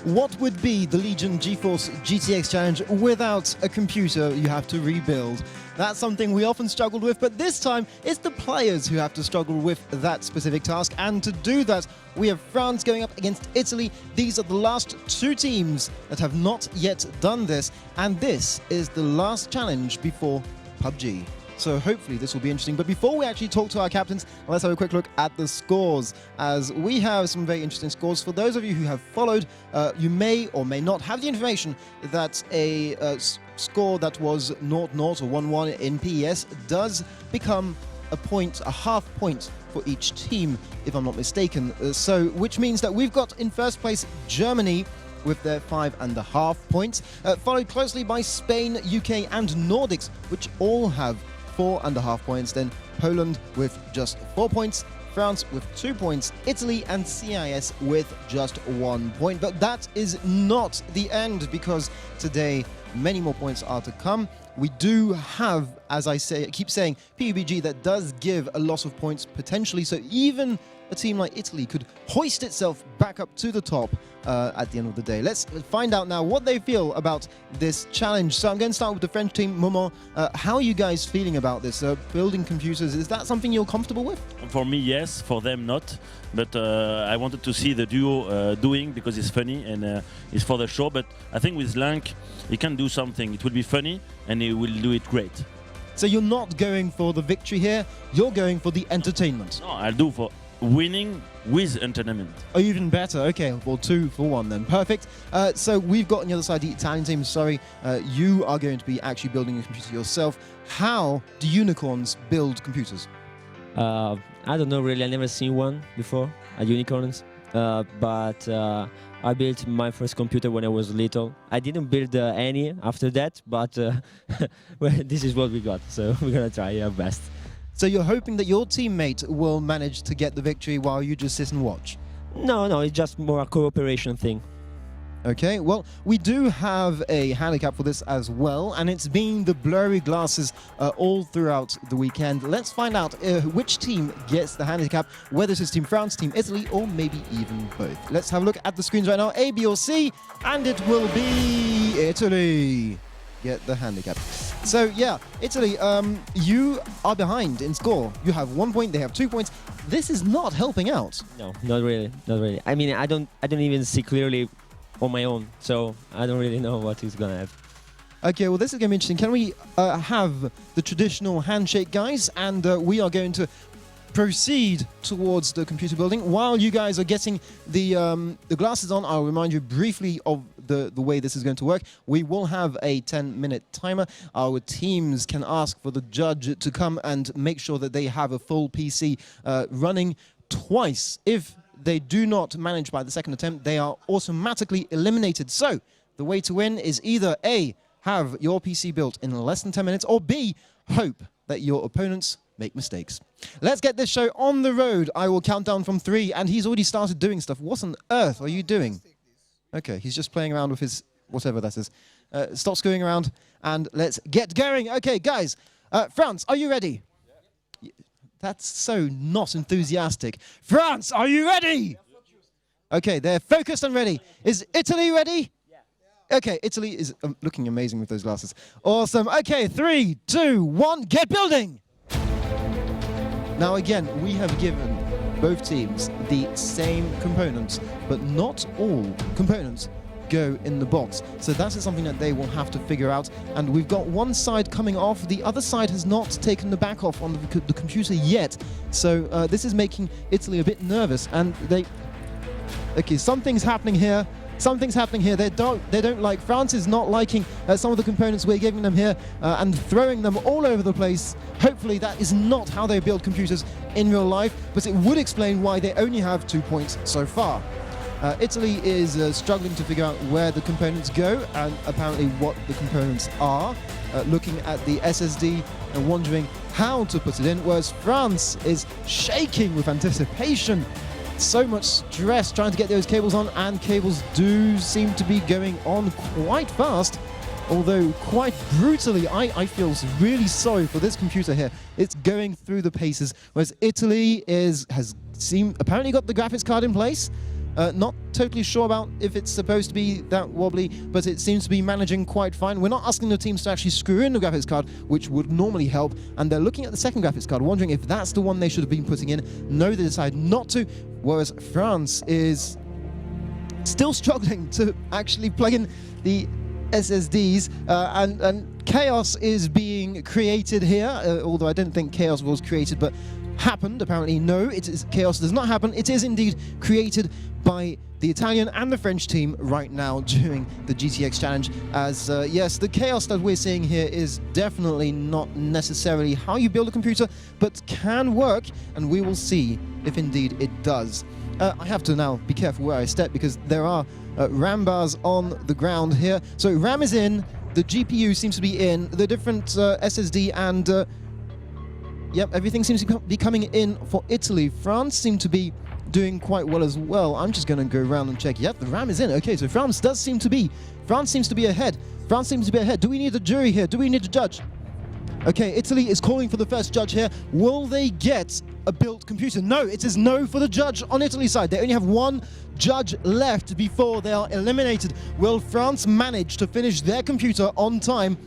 What would be the Legion GeForce GTX challenge without a computer you have to rebuild? That's something we often struggled with, but this time it's the players who have to struggle with that specific task. And to do that, we have France going up against Italy. These are the last two teams that have not yet done this, and this is the last challenge before PUBG. So hopefully this will be interesting. But before we actually talk to our captains, let's have a quick look at the scores, as we have some very interesting scores. For those of you who have followed, you may or may not have the information that a score that was 0-0 or 1-1 in PES does become a half point for each team, if I'm not mistaken. Which means that we've got in first place Germany with their 5.5 points, followed closely by Spain, UK and Nordics, which all have 4.5 points. Then Poland with just 4 points, France with 2 points, Italy and CIS with just 1 point. But that is not the end, because today many more points are to come. We do have, as I keep saying, PUBG that does give a lot of points potentially, so even a team like Italy could hoist itself back up to the top at the end of the day. Let's find out now what they feel about this challenge. So I'm going to start with the French team. Moment, how are you guys feeling about this? Building computers, is that something you're comfortable with? For me, yes. For them, not. But I wanted to see the duo doing, because it's funny and it's for the show. But I think with Lank, he can do something. It will be funny and he will do it great. So you're not going for the victory here, you're going for the entertainment? No, I'll do for winning with entertainment. Oh, even better. Okay, well, 2 for 1 then. Perfect. So we've got on the other side the Italian team. Sorry, you are going to be actually building a computer yourself. How do unicorns build computers? I don't know really. I never seen one before, a unicorns. But I built my first computer when I was little. I didn't build any after that, but well, this is what we got. So we're gonna try our best. So you're hoping that your teammate will manage to get the victory while you just sit and watch? No, it's just more a cooperation thing. Okay, well, we do have a handicap for this as well, and it's been the blurry glasses all throughout the weekend. Let's find out which team gets the handicap, whether it's Team France, Team Italy, or maybe even both. Let's have a look at the screens right now, A, B, or C, and it will be Italy. Get the handicap. So yeah, Italy, you are behind in score. You have 1 point, they have 2 points. This is not helping out. No, not really, not really. I mean, I don't even see clearly on my own, so I don't really know what he's gonna have. Okay, well, this is gonna be interesting. Can we have the traditional handshake, guys? And we are going to proceed towards the computer building. While you guys are getting the glasses on, I'll remind you briefly of the way this is going to work. We will have a 10-minute timer. Our teams can ask for the judge to come and make sure that they have a full PC running twice. If they do not manage by the second attempt, they are automatically eliminated. So the way to win is either A, have your PC built in less than 10 minutes, or B, hope that your opponents make mistakes. Let's get this show on the road. I will count down from 3, and he's already started doing stuff. What on earth are you doing? Okay, he's just playing around with his whatever that is. Stop screwing around, and let's get going. Okay, guys, France, are you ready? Yeah. That's so not enthusiastic. France, are you ready? Okay, they're focused and ready. Is Italy ready? Yeah. Okay, Italy is looking amazing with those glasses. Awesome. Okay, 3, 2, 1, get building! Now again, we have given both teams the same components, but not all components go in the box. So that is something that they will have to figure out. And we've got one side coming off, the other side has not taken the back off on the computer yet. So this is making Italy a bit nervous, and okay, something's happening here. Something's happening here. They don't like. France is not liking some of the components we're giving them here and throwing them all over the place. Hopefully that is not how they build computers in real life, but it would explain why they only have 2 points so far. Italy is struggling to figure out where the components go and apparently what the components are, looking at the SSD and wondering how to put it in, whereas France is shaking with anticipation. So much stress trying to get those cables on, and cables do seem to be going on quite fast, although quite brutally. I feel really sorry for this computer here. It's going through the paces, whereas Italy has apparently got the graphics card in place. Not totally sure about if it's supposed to be that wobbly, but it seems to be managing quite fine. We're not asking the teams to actually screw in the graphics card, which would normally help, and they're looking at the second graphics card, wondering if that's the one they should have been putting in. No, they decide not to, whereas France is still struggling to actually plug in the SSDs, and chaos is being created here, although I don't think chaos was created, but happened. Apparently, no, chaos does not happen. It is indeed created by the Italian and the French team right now during the GTX challenge, as yes, the chaos that we're seeing here is definitely not necessarily how you build a computer, but can work, and we will see if indeed it does. I have to now be careful where I step because there are RAM bars on the ground here. So RAM is in, the GPU seems to be in, the different SSD and yep, everything seems to be coming in for Italy. France seem to be doing quite well as well. I'm just going to go around and check. Yep, the RAM is in. Okay, so France seems to be ahead. France seems to be ahead. Do we need a jury here? Do we need a judge? Okay, Italy is calling for the first judge here. Will they get a built computer? No, it is no for the judge on Italy's side. They only have one judge left before they are eliminated. Will France manage to finish their computer on time?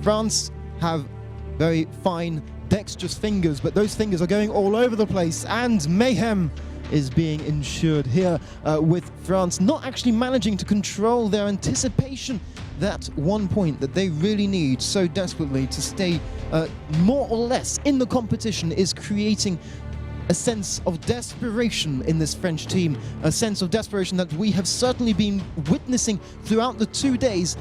France have very fine dexterous fingers, but those fingers are going all over the place, and mayhem is being ensured here with France not actually managing to control their anticipation. That 1 point that they really need so desperately to stay more or less in the competition is creating a sense of desperation in this French team, a sense of desperation that we have certainly been witnessing throughout the 2 days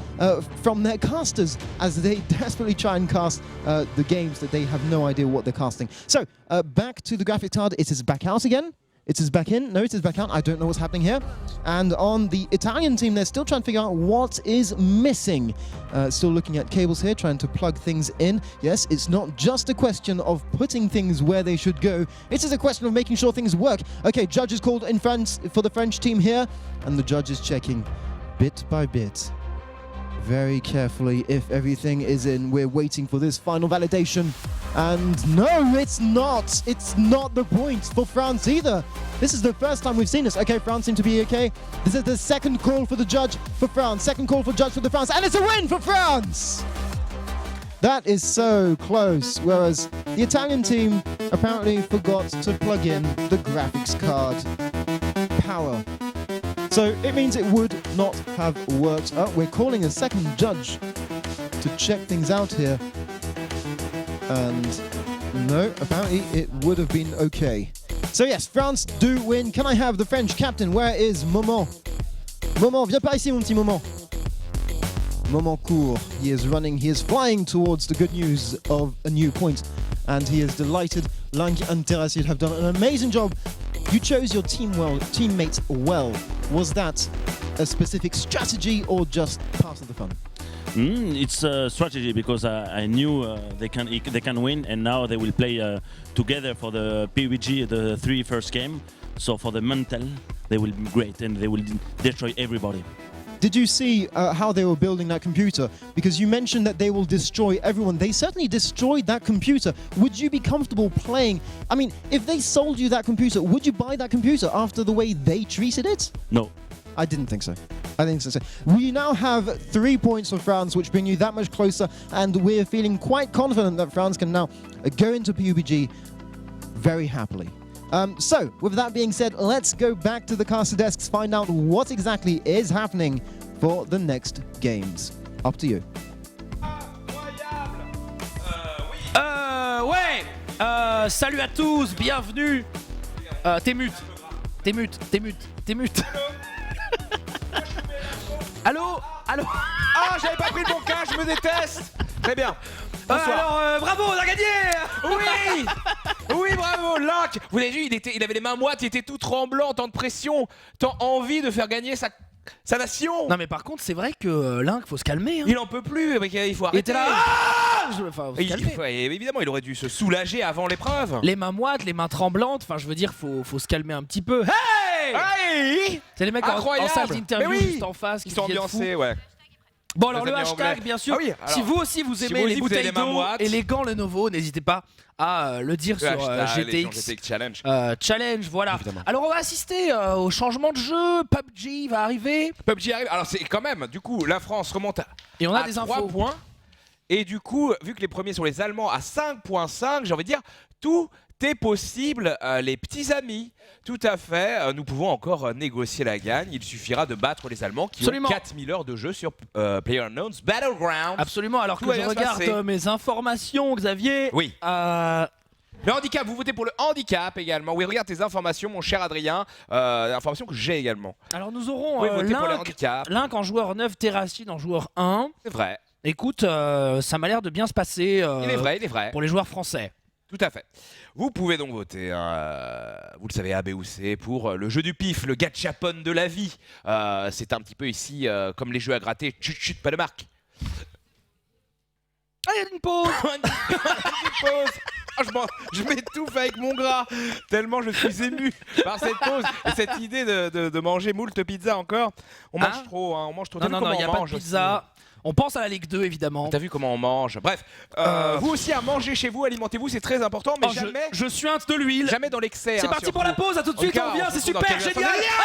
from their casters as they desperately try and cast the games that they have no idea what they're casting. So back to the graphics card, it is back out again. It is back in. No, it is back out. I don't know what's happening here. And on the Italian team, they're still trying to figure out what is missing. Still looking at cables here, trying to plug things in. Yes, it's not just a question of putting things where they should go. It is a question of making sure things work. Okay, judge is called in France for the French team here. And the judge is checking bit by bit, very carefully, if everything is in. We're waiting for this final validation. And no, it's not. It's not the point for France either. This is the first time we've seen this. Okay, France seem to be okay. This is the second call for the judge for France. Second call for judge for the France. And it's a win for France! That is so close. Whereas the Italian team apparently forgot to plug in the graphics card power. So it means it would not have worked. Oh, we're calling a second judge to check things out here. And no, apparently it would have been okay. So yes, France do win. Can I have the French captain? Where is Moment? Moment, viens par ici, mon petit Moment. Moment court. He is running, he is flying towards the good news of a new point. And he is delighted. Lang and Terracid have done an amazing job. You chose your teammates well. Was that a specific strategy or just part of the fun? It's a strategy because I knew they can win, and now they will play together for the PUBG, the 3 first game. So for the mental, they will be great and they will destroy everybody. Did you see how they were building that computer? Because you mentioned that they will destroy everyone. They certainly destroyed that computer. Would you be comfortable playing? I mean, if they sold you that computer, would you buy that computer after the way they treated it? No. I didn't think so. I think so. We now have 3 points for France, which bring you that much closer, and we're feeling quite confident that France can now go into PUBG very happily. So, with that being said, let's go back to the caster desks, find out what exactly is happening for the next games. Up to you. Ouais. Salut à tous, bienvenue. T'es mute. Allô. Ah, j'avais pas pris le bon cas, je me déteste. Très bien. Alors, bravo, on a gagné. Oui, bravo, Link. Vous avez vu, il avait les mains moites, il était tout tremblant, tant de pression, tant envie de faire gagner sa nation. Non mais par contre, c'est vrai que Link, faut se calmer. Hein. Il en peut plus, il faut arrêter. Il était là. Faut se calmer. Évidemment, il aurait dû se soulager avant l'épreuve. Les mains moites, les mains tremblantes. Enfin, je veux dire, faut se calmer un petit peu. Hey. Hey. C'est les mecs en salle d'interview juste en face. Ils sont ambiancés, ouais. Bon alors le Lasagne hashtag anglais. bien sûr, Ah oui, alors, si vous aussi vous si aimez vous les aussi, vous avez bouteilles les mains d'eau moites. et les gants Lenovo, n'hésitez pas à le dire Le sur hashtag, les gens GTX. Challenge. Challenge, voilà. Évidemment. Alors on va assister au changement de jeu, PUBG va arriver PUBG arrive. Alors c'est quand même, du coup, la France remonte et on a à des 3 infos. points. Et du coup, vu que les premiers sont les Allemands à 5.5, j'ai envie de dire, tout est possible, les petits amis. Tout à fait, nous pouvons encore négocier la gagne. Il suffira de battre les Allemands qui Absolument. ont 4000 heures de jeu sur PlayerUnknown's Battlegrounds. Absolument, alors Tout que va je bien se regarde passer. mes informations, Xavier. Oui. Le handicap, vous votez pour le handicap également. Oui, regarde tes informations, mon cher Adrien. Informations que j'ai également. Alors nous aurons Vous pouvez voter pour le Link, handicap. Link en joueur 9, Terracine en joueur 1. C'est vrai. Écoute, ça m'a l'air de bien se passer Il est vrai, il est vrai. pour les joueurs français. Tout à fait. Vous pouvez donc voter, vous le savez, A, B ou C, pour le jeu du pif, le gachapon de la vie. C'est un petit peu ici comme les jeux à gratter. Chut, chut, pas de marque. Ah, il y a une pause. Une pause. Ah, je m'étouffe avec mon gras, tellement je suis ému par cette pause et cette idée de manger moult pizza encore. On mange trop, hein, on mange trop. Non, T'as vu non, non, comment il n'y a on pas de mange pizza. On pense à la Ligue 2, évidemment. T'as vu comment on mange. Bref, vous aussi à manger chez vous, alimentez-vous, c'est très important, mais Oh, jamais, je suinte de l'huile. jamais dans l'excès. C'est hein, parti pour la surtout. pause, à tout de En suite, tout cas, on revient, on se c'est retrouve dans super, quelques génial. instants.